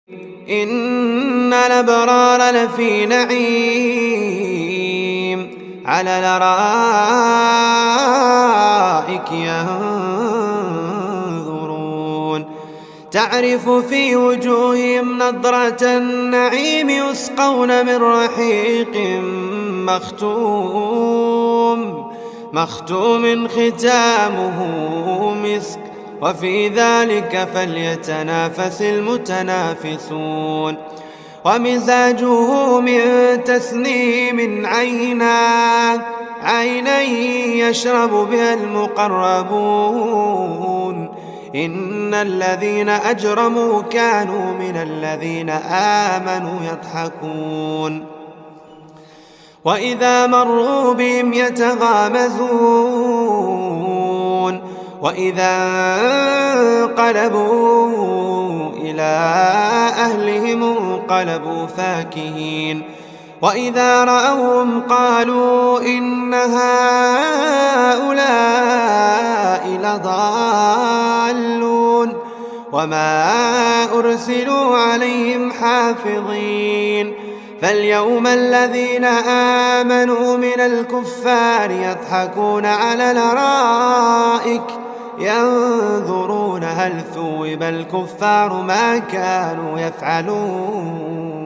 إن الأبرار لفي نعيم على الأرائك ينظرون تعرف في وجوههم نضرة النعيم يسقون من رحيق مختوم ختامه مسك وفي ذلك فليتنافس المتنافسون ومزاجه من تسنيم عينا يشرب بها المقربون إن الذين أجرموا كانوا من الذين آمنوا يضحكون وإذا مروا بهم يتغامزون وإذا انقلبوا إلى أهلهم انقلبوا فاكهين وإذا رأوهم قالوا إن هؤلاء لضالون وما أرسلوا عليهم حافظين فاليوم الذين آمنوا من الكفار يضحكون على الأرائك ينظرون هل ثوب الكفار ما كانوا يفعلون.